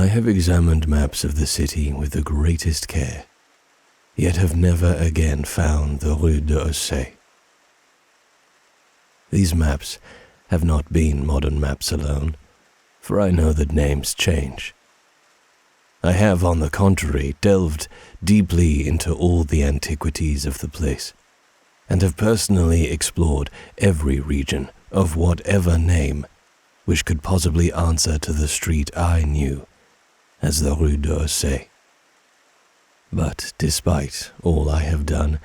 I have examined maps of the city with the greatest care, yet have never again found the Rue d'Orsay. These maps have not been modern maps alone, for I know that names change. I have, on the contrary, delved deeply into all the antiquities of the place, and have personally explored every region of whatever name which could possibly answer to the street I knew as the Rue d'Orsay. But despite all I have done,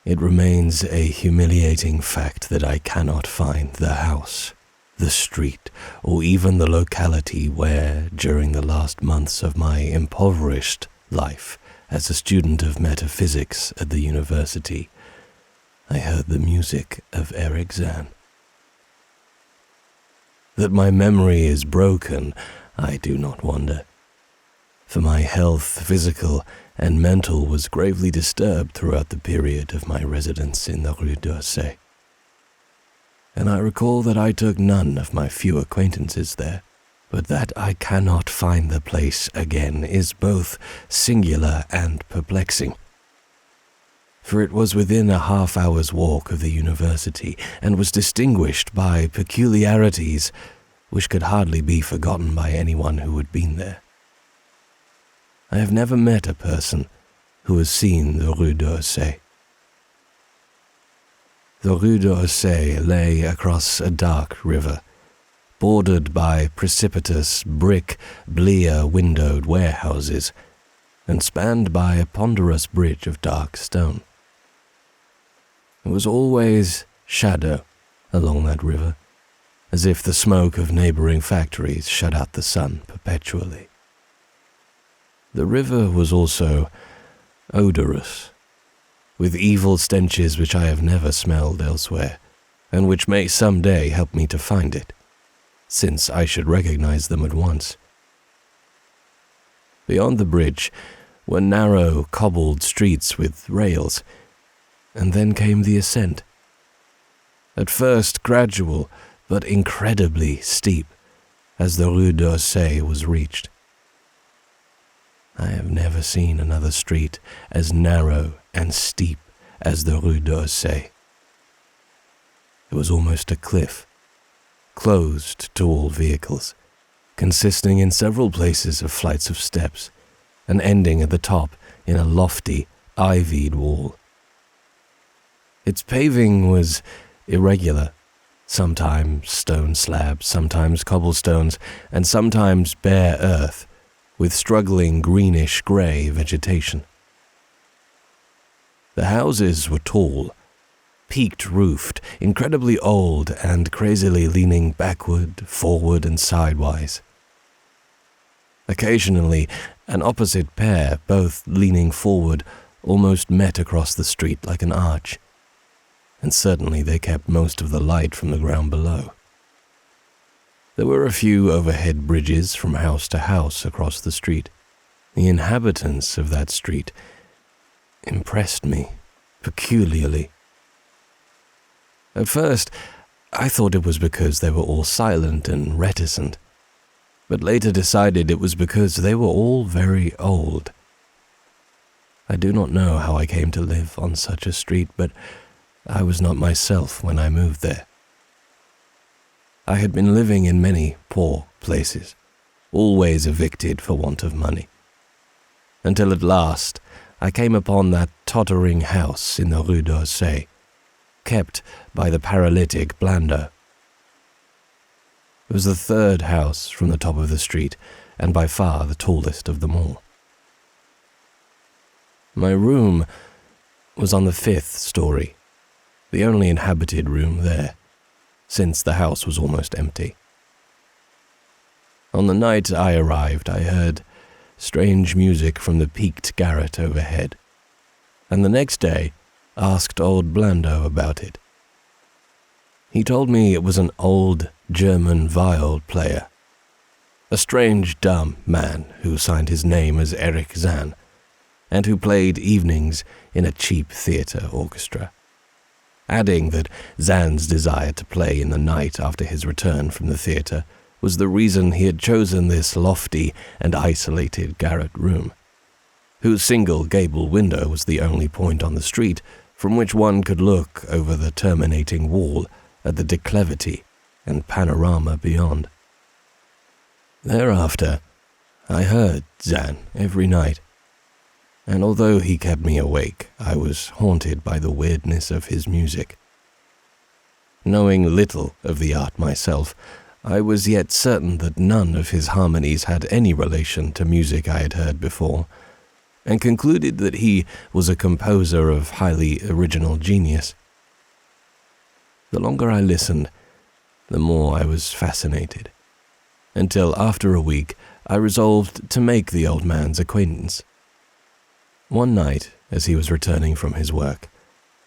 it remains a humiliating fact that I cannot find the house, the street, or even the locality where, during the last months of my impoverished life as a student of metaphysics at the university, I heard the music of Erich Zann. That my memory is broken, I do not wonder, for my health, physical and mental, was gravely disturbed throughout the period of my residence in the Rue d'Orsay. And I recall that I took none of my few acquaintances there, but that I cannot find the place again is both singular and perplexing. For it was within a half-hour's walk of the university, and was distinguished by peculiarities which could hardly be forgotten by anyone who had been there. I have never met a person who has seen the Rue d'Orsay. The Rue d'Orsay lay across a dark river, bordered by precipitous brick, blear-windowed warehouses, and spanned by a ponderous bridge of dark stone. There was always shadow along that river, as if the smoke of neighboring factories shut out the sun perpetually. The river was also odorous, with evil stenches which I have never smelled elsewhere, and which may some day help me to find it, since I should recognize them at once. Beyond the bridge were narrow, cobbled streets with rails, and then came the ascent. At first gradual, but incredibly steep, as the Rue d'Orsay was reached. I have never seen another street as narrow and steep as the Rue d'Orsay. It was almost a cliff, closed to all vehicles, consisting in several places of flights of steps, and ending at the top in a lofty, ivied wall. Its paving was irregular, sometimes stone slabs, sometimes cobblestones, and sometimes bare earth, with struggling greenish-grey vegetation. The houses were tall, peaked-roofed, incredibly old, and crazily leaning backward, forward, and sidewise. Occasionally, an opposite pair, both leaning forward, almost met across the street like an arch, and certainly they kept most of the light from the ground below. There were a few overhead bridges from house to house across the street. The inhabitants of that street impressed me peculiarly. At first, I thought it was because they were all silent and reticent, but later decided it was because they were all very old. I do not know how I came to live on such a street, but I was not myself when I moved there. I had been living in many poor places, always evicted for want of money, until at last I came upon that tottering house in the Rue d'Orsay, kept by the paralytic Blando. It was the third house from the top of the street, and by far the tallest of them all. My room was on the 5th story, the only inhabited room there, since the house was almost empty. On the night I arrived, I heard strange music from the peaked garret overhead, and the next day asked old Blando about it. He told me it was an old German viol player, a strange dumb man who signed his name as Erich Zann, and who played evenings in a cheap theatre orchestra, adding that Zann's desire to play in the night after his return from the theatre was the reason he had chosen this lofty and isolated garret room, whose single gable window was the only point on the street from which one could look over the terminating wall at the declivity and panorama beyond. Thereafter, I heard Zann every night, and although he kept me awake, I was haunted by the weirdness of his music. Knowing little of the art myself, I was yet certain that none of his harmonies had any relation to music I had heard before, and concluded that he was a composer of highly original genius. The longer I listened, the more I was fascinated, until after a week I resolved to make the old man's acquaintance. One night, as he was returning from his work,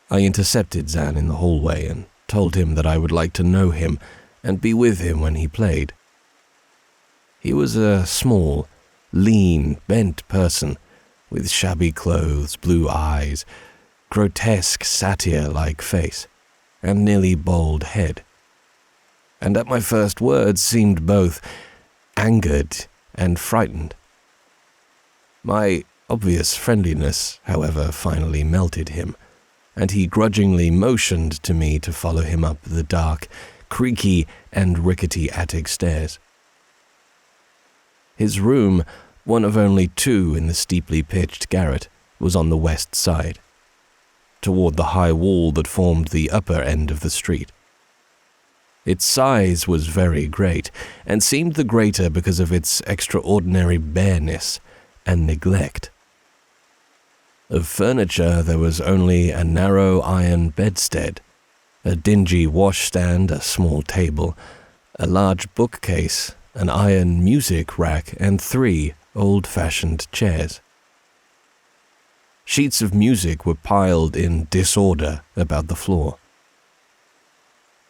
I intercepted Zann in the hallway and told him that I would like to know him and be with him when he played. He was a small, lean, bent person with shabby clothes, blue eyes, grotesque satyr-like face, and nearly bald head, and at my first words seemed both angered and frightened. My obvious friendliness, however, finally melted him, and he grudgingly motioned to me to follow him up the dark, creaky and rickety attic stairs. His room, one of only two in the steeply pitched garret, was on the west side, toward the high wall that formed the upper end of the street. Its size was very great, and seemed the greater because of its extraordinary bareness and neglect. Of furniture there was only a narrow iron bedstead, a dingy washstand, a small table, a large bookcase, an iron music rack, and 3 old-fashioned chairs. Sheets of music were piled in disorder about the floor.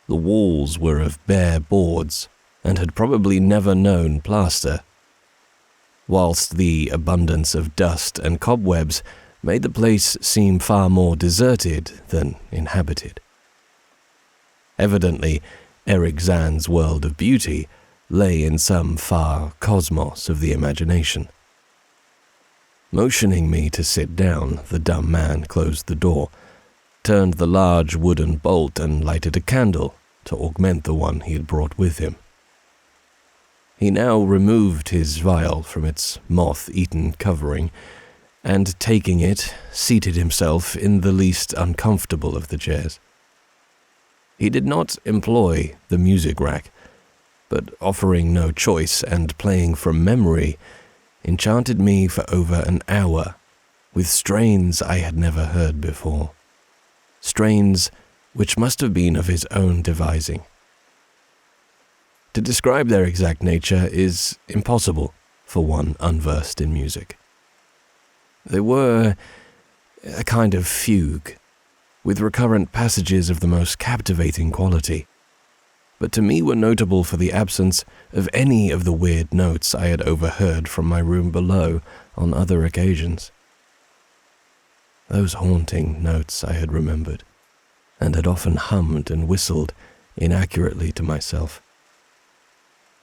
The walls were of bare boards and had probably never known plaster, whilst the abundance of dust and cobwebs made the place seem far more deserted than inhabited. Evidently, Erich Zann's world of beauty lay in some far cosmos of the imagination. Motioning me to sit down, the dumb man closed the door, turned the large wooden bolt and lighted a candle to augment the one he had brought with him. He now removed his vial from its moth-eaten covering, and taking it, seated himself in the least uncomfortable of the chairs. He did not employ the music rack, but offering no choice and playing from memory, enchanted me for over an hour with strains I had never heard before, strains which must have been of his own devising. To describe their exact nature is impossible for one unversed in music. They were a kind of fugue, with recurrent passages of the most captivating quality, but to me were notable for the absence of any of the weird notes I had overheard from my room below on other occasions. Those haunting notes I had remembered, and had often hummed and whistled inaccurately to myself.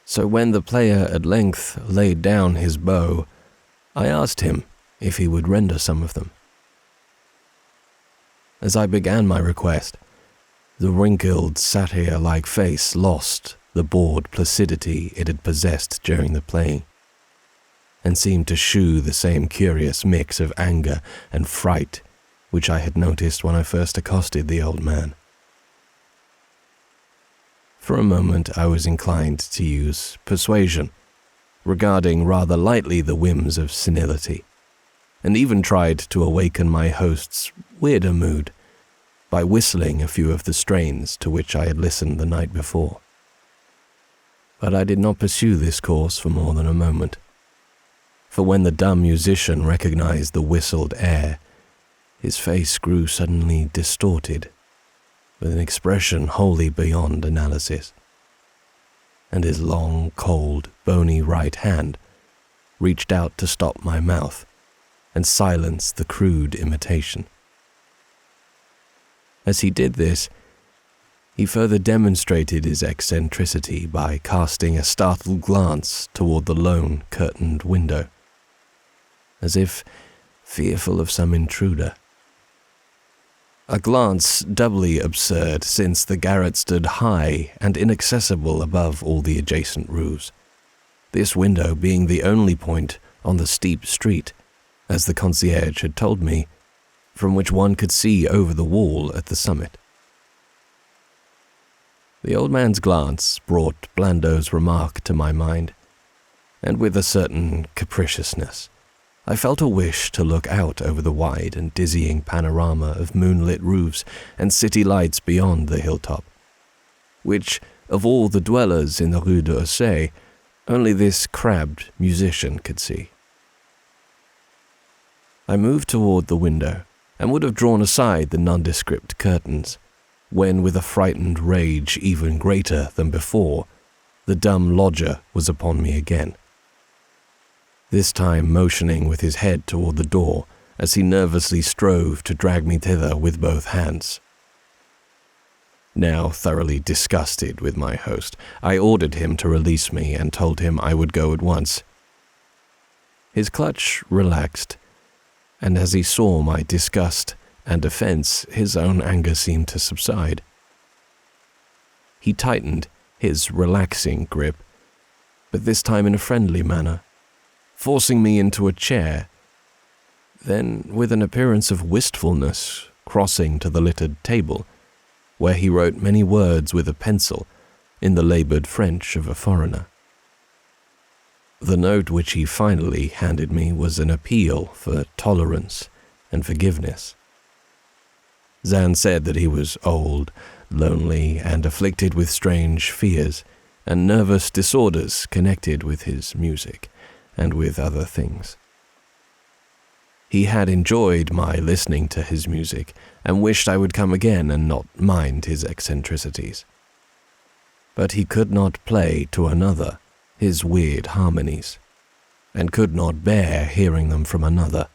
So when the player at length laid down his bow, I asked him if he would render some of them. As I began my request, the wrinkled, satyr-like face lost the bored placidity it had possessed during the playing, and seemed to shew the same curious mix of anger and fright which I had noticed when I first accosted the old man. For a moment I was inclined to use persuasion, regarding rather lightly the whims of senility, and even tried to awaken my host's weirder mood by whistling a few of the strains to which I had listened the night before. But I did not pursue this course for more than a moment, for when the dumb musician recognized the whistled air, his face grew suddenly distorted, with an expression wholly beyond analysis, and his long, cold, bony right hand reached out to stop my mouth and silence the crude imitation. As he did this, He further demonstrated his eccentricity by casting a startled glance toward the lone, curtained window, as if fearful of some intruder. A glance doubly absurd since the garret stood high and inaccessible above all the adjacent roofs, this window being the only point on the steep street, as the concierge had told me, from which one could see over the wall at the summit. The old man's glance brought Blando's remark to my mind, and with a certain capriciousness, I felt a wish to look out over the wide and dizzying panorama of moonlit roofs and city lights beyond the hilltop, which, of all the dwellers in the Rue d'Orsay, only this crabbed musician could see. I moved toward the window, and would have drawn aside the nondescript curtains, when, with a frightened rage even greater than before, the dumb lodger was upon me again, this time motioning with his head toward the door as he nervously strove to drag me thither with both hands. Now thoroughly disgusted with my host, I ordered him to release me and told him I would go at once. His clutch relaxed, and as he saw my disgust and offense, his own anger seemed to subside. He tightened his relaxing grip, but this time in a friendly manner, forcing me into a chair, then, with an appearance of wistfulness, crossing to the littered table, where he wrote many words with a pencil in the labored French of a foreigner. The note which he finally handed me was an appeal for tolerance and forgiveness. Zann said that he was old, lonely, and afflicted with strange fears and nervous disorders connected with his music and with other things. He had enjoyed my listening to his music and wished I would come again and not mind his eccentricities. But he could not play to another his weird harmonies, and could not bear hearing them from another,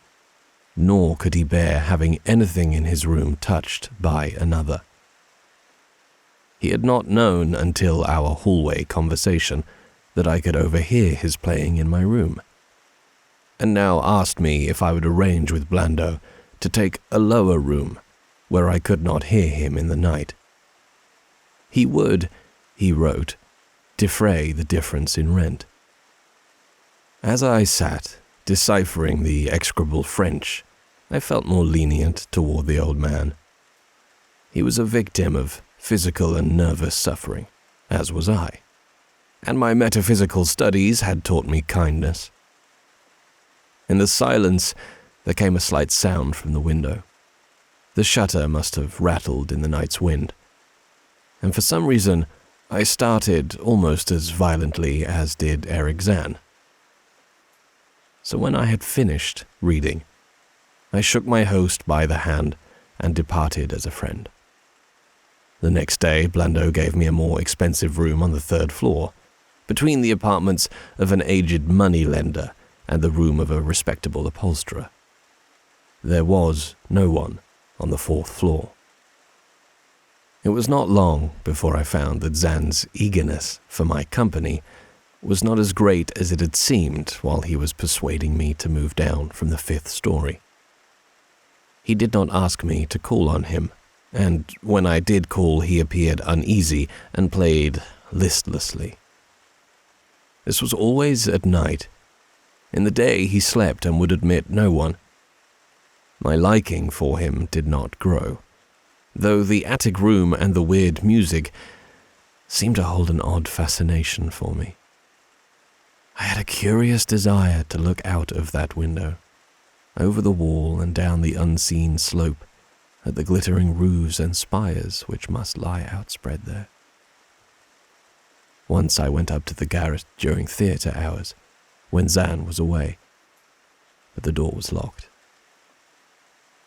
nor could he bear having anything in his room touched by another. He had not known until our hallway conversation that I could overhear his playing in my room, and now asked me if I would arrange with Blando to take a lower room where I could not hear him in the night. He would, he wrote, defray the difference in rent. As I sat, deciphering the execrable French, I felt more lenient toward the old man. He was a victim of physical and nervous suffering, as was I, and my metaphysical studies had taught me kindness. In the silence, there came a slight sound from the window. The shutter must have rattled in the night's wind, and for some reason, I started almost as violently as did Erich Zann. So when I had finished reading, I shook my host by the hand and departed as a friend. The next day, Blando gave me a more expensive room on the 3rd floor, between the apartments of an aged money-lender and the room of a respectable upholsterer. There was no one on the 4th floor. It was not long before I found that Zann's eagerness for my company was not as great as it had seemed while he was persuading me to move down from the 5th story. He did not ask me to call on him, and when I did call, he appeared uneasy and played listlessly. This was always at night. In the day he slept and would admit no one. My liking for him did not grow, though the attic room and the weird music seemed to hold an odd fascination for me. I had a curious desire to look out of that window, over the wall and down the unseen slope, at the glittering roofs and spires which must lie outspread there. Once I went up to the garret during theatre hours, when Zann was away, but the door was locked.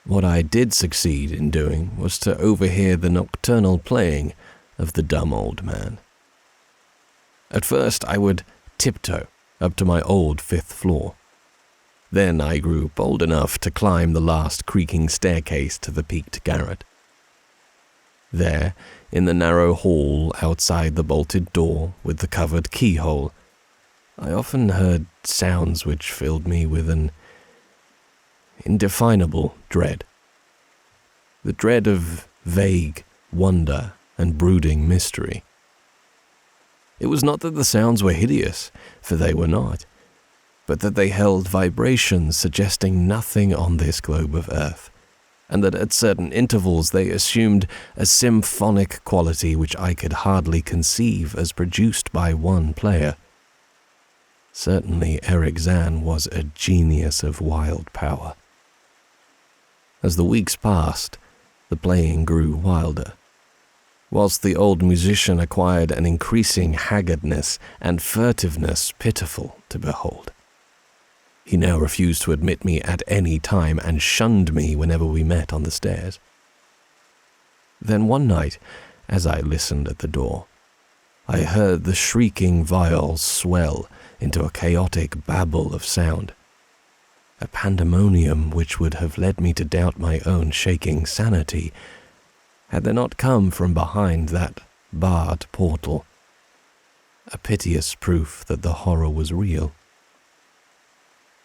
What I did succeed in doing was to overhear the nocturnal playing of the dumb old man. At first I would tiptoe up to my old 5th floor. Then I grew bold enough to climb the last creaking staircase to the peaked garret. There, in the narrow hall outside the bolted door with the covered keyhole, I often heard sounds which filled me with an indefinable dread. The dread of vague wonder and brooding mystery. It was not that the sounds were hideous, for they were not, but that they held vibrations suggesting nothing on this globe of earth, and that at certain intervals they assumed a symphonic quality which I could hardly conceive as produced by one player. Certainly Erich Zann was a genius of wild power. As the weeks passed, the playing grew wilder, whilst the old musician acquired an increasing haggardness and furtiveness pitiful to behold. He now refused to admit me at any time and shunned me whenever we met on the stairs. Then one night, as I listened at the door, I heard the shrieking viol swell into a chaotic babble of sound, a pandemonium which would have led me to doubt my own shaking sanity had they not come from behind that barred portal, a piteous proof that the horror was real.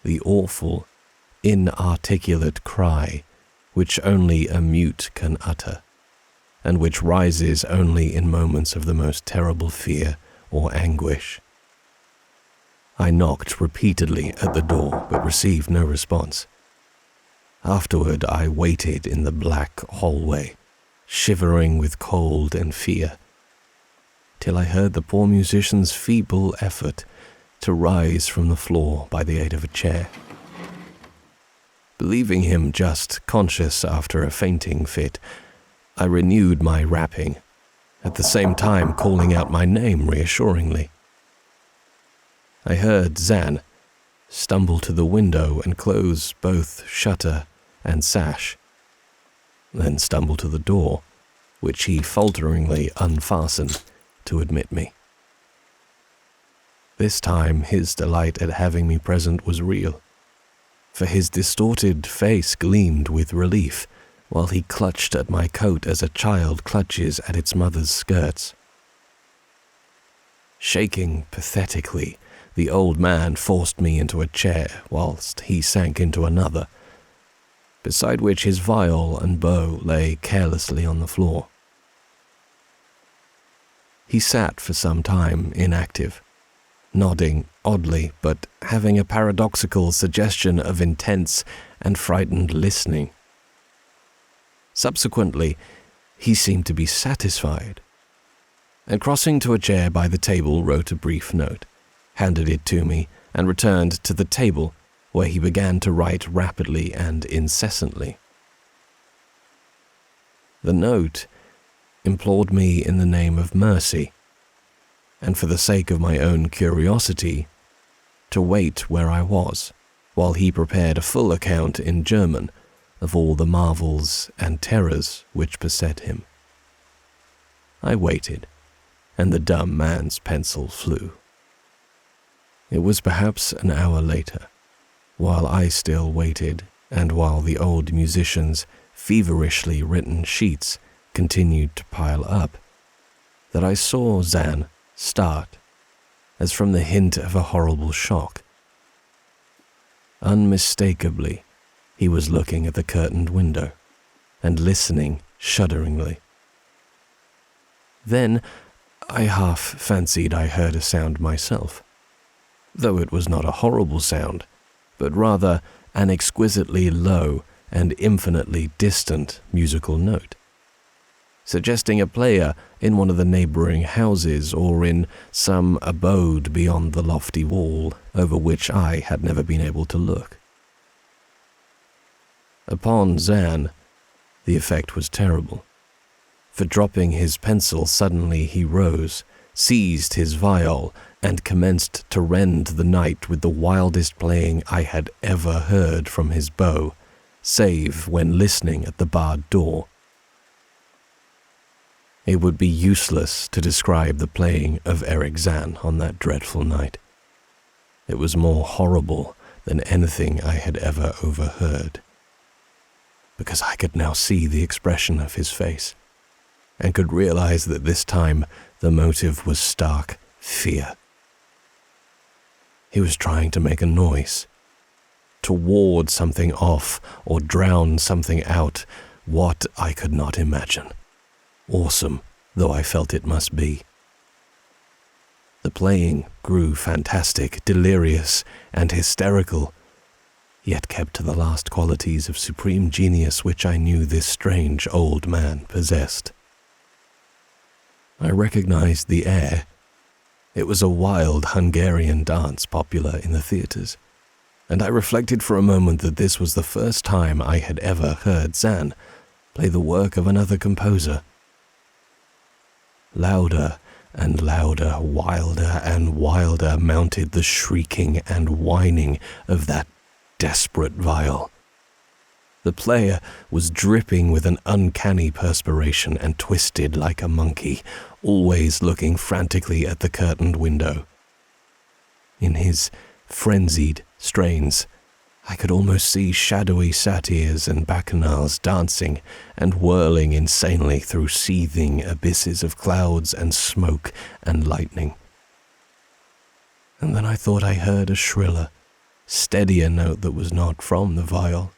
The awful, inarticulate cry which only a mute can utter, and which rises only in moments of the most terrible fear or anguish. I knocked repeatedly at the door, but received no response. Afterward, I waited in the black hallway, shivering with cold and fear, till I heard the poor musician's feeble effort to rise from the floor by the aid of a chair. Believing him just conscious after a fainting fit, I renewed my rapping, at the same time calling out my name reassuringly. I heard Zann stumble to the window and close both shutter and sash, then stumble to the door, which he falteringly unfastened to admit me. This time his delight at having me present was real, for his distorted face gleamed with relief, while he clutched at my coat as a child clutches at its mother's skirts. Shaking pathetically, the old man forced me into a chair whilst he sank into another, beside which his viol and bow lay carelessly on the floor. He sat for some time inactive, nodding oddly, but having a paradoxical suggestion of intense and frightened listening. Subsequently, he seemed to be satisfied, and crossing to a chair by the table wrote a brief note, handed it to me, and returned to the table, where he began to write rapidly and incessantly. The note implored me in the name of mercy, and for the sake of my own curiosity, to wait where I was, while he prepared a full account in German of all the marvels and terrors which beset him. I waited, and the dumb man's pencil flew. It was perhaps an hour later, while I still waited, and while the old musician's feverishly written sheets continued to pile up, that I saw Zann start, as from the hint of a horrible shock. Unmistakably, he was looking at the curtained window, and listening shudderingly. Then I half fancied I heard a sound myself, though it was not a horrible sound, but rather an exquisitely low and infinitely distant musical note, suggesting a player in one of the neighboring houses or in some abode beyond the lofty wall over which I had never been able to look. Upon Zann, the effect was terrible, for dropping his pencil suddenly he rose, seized his viol, and commenced to rend the night with the wildest playing I had ever heard from his bow, save when listening at the barred door. It would be useless to describe the playing of Erich Zann on that dreadful night. It was more horrible than anything I had ever overheard, because I could now see the expression of his face, and could realize that this time the motive was stark fear. He was trying to make a noise, to ward something off or drown something out, what I could not imagine, awesome though I felt it must be. The playing grew fantastic, delirious, and hysterical, yet kept to the last qualities of supreme genius which I knew this strange old man possessed. I recognized the air. It was a wild Hungarian dance popular in the theaters, and I reflected for a moment that this was the first time I had ever heard Zann play the work of another composer. Louder and louder, wilder and wilder mounted the shrieking and whining of that desperate viol. The player was dripping with an uncanny perspiration and twisted like a monkey, always looking frantically at the curtained window. In his frenzied strains, I could almost see shadowy satyrs and bacchanals dancing and whirling insanely through seething abysses of clouds and smoke and lightning. And then I thought I heard a shriller, steadier note that was not from the viol.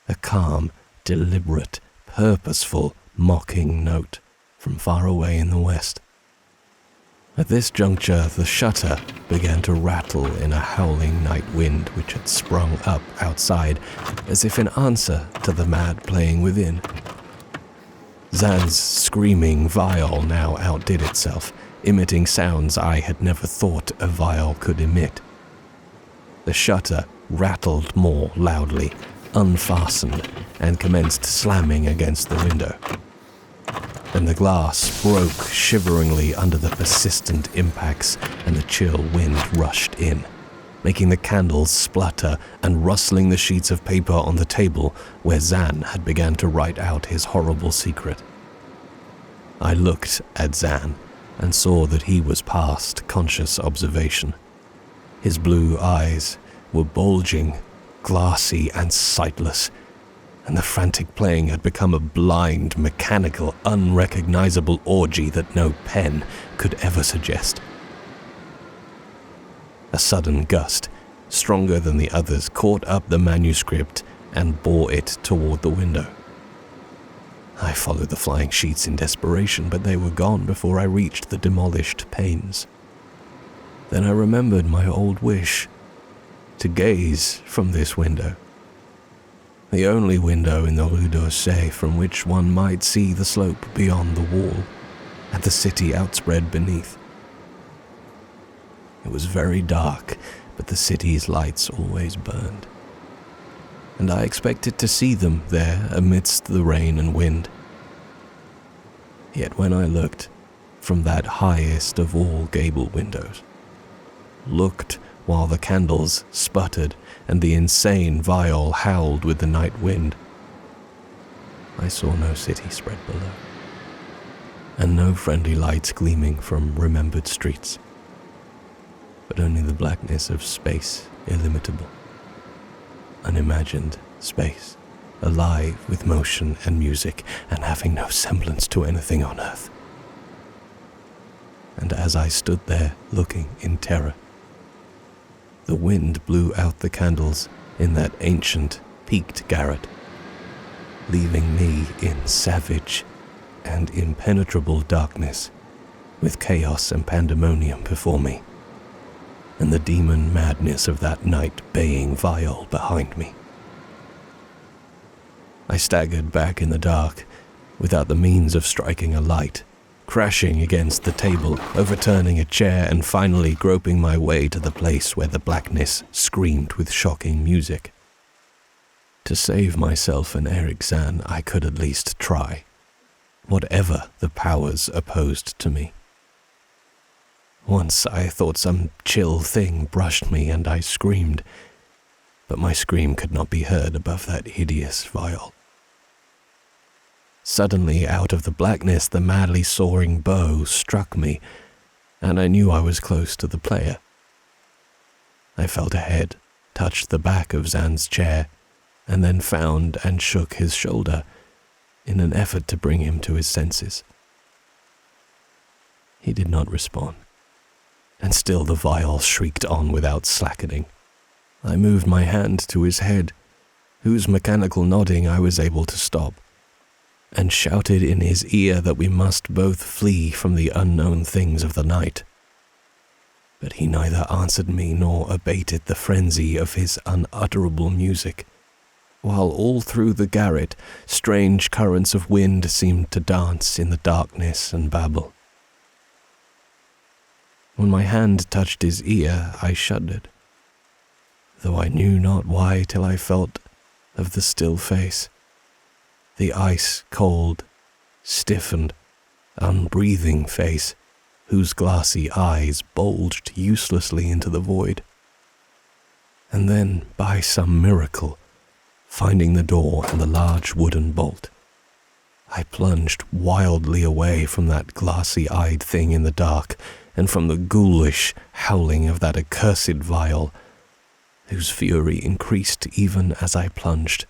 A calm, deliberate, purposeful, mocking note from far away in the west. At this juncture, the shutter began to rattle in a howling night wind which had sprung up outside, as if in answer to the mad playing within. Zann's screaming viol now outdid itself, emitting sounds I had never thought a viol could emit. The shutter rattled more loudly, unfastened, and commenced slamming against the window. Then the glass broke shiveringly under the persistent impacts, and the chill wind rushed in, making the candles splutter and rustling the sheets of paper on the table where Zann had begun to write out his horrible secret. I looked at Zann and saw that he was past conscious observation. His blue eyes were bulging, glassy and sightless, and the frantic playing had become a blind, mechanical, unrecognizable orgy that no pen could ever suggest. A sudden gust, stronger than the others, caught up the manuscript and bore it toward the window. I followed the flying sheets in desperation, but they were gone before I reached the demolished panes. Then I remembered my old wish, to gaze from this window. The only window in the Rue d'Orsay from which one might see the slope beyond the wall, and the city outspread beneath. It was very dark, but the city's lights always burned, and I expected to see them there amidst the rain and wind. Yet when I looked from that highest of all gable windows, looked while the candles sputtered and the insane viol howled with the night wind, I saw no city spread below, and no friendly lights gleaming from remembered streets, but only the blackness of space illimitable, unimagined space, alive with motion and music, and having no semblance to anything on earth. And as I stood there looking in terror, the wind blew out the candles in that ancient, peaked garret, leaving me in savage and impenetrable darkness, with chaos and pandemonium before me, and the demon madness of that night baying viol behind me. I staggered back in the dark, without the means of striking a light, crashing against the table, overturning a chair, and finally groping my way to the place where the blackness screamed with shocking music. To save myself and Erich Zann, I could at least try, whatever the powers opposed to me. Once I thought some chill thing brushed me and I screamed, but my scream could not be heard above that hideous viol. Suddenly, out of the blackness, the madly soaring bow struck me, and I knew I was close to the player. I felt a head touch the back of Zann's chair, and then found and shook his shoulder. in an effort to bring him to his senses. He did not respond, and still the viol shrieked on without slackening. I moved my hand to his head, whose mechanical nodding I was able to stop, and shouted in his ear that we must both flee from the unknown things of the night. But he neither answered me nor abated the frenzy of his unutterable music, while all through the garret strange currents of wind seemed to dance in the darkness and babble. When my hand touched his ear, I shuddered, though I knew not why till I felt of the still face, the ice-cold, stiffened, unbreathing face, whose glassy eyes bulged uselessly into the void. And then, by some miracle, finding the door and the large wooden bolt, I plunged wildly away from that glassy-eyed thing in the dark, and from the ghoulish howling of that accursed viol, whose fury increased even as I plunged.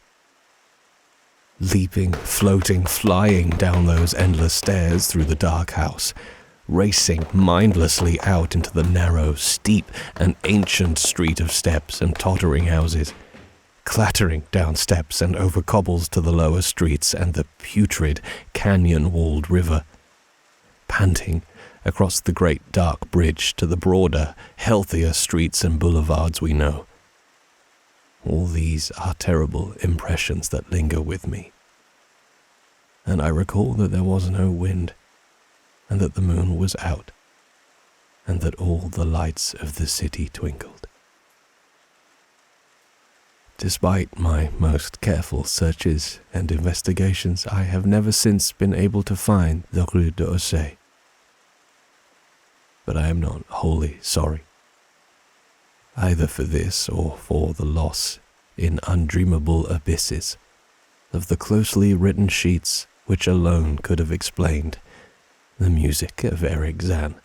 Leaping, floating, flying down those endless stairs through the dark house, racing mindlessly out into the narrow, steep, and ancient street of steps and tottering houses, clattering down steps and over cobbles to the lower streets and the putrid, canyon-walled river, panting across the great dark bridge to the broader, healthier streets and boulevards we know. All these are terrible impressions that linger with me. And I recall that there was no wind, and that the moon was out, and that all the lights of the city twinkled. Despite my most careful searches and investigations, I have never since been able to find the Rue d'Orsay. But I am not wholly sorry, either for this or for the loss in undreamable abysses of the closely written sheets which alone could have explained the music of Erich Zann.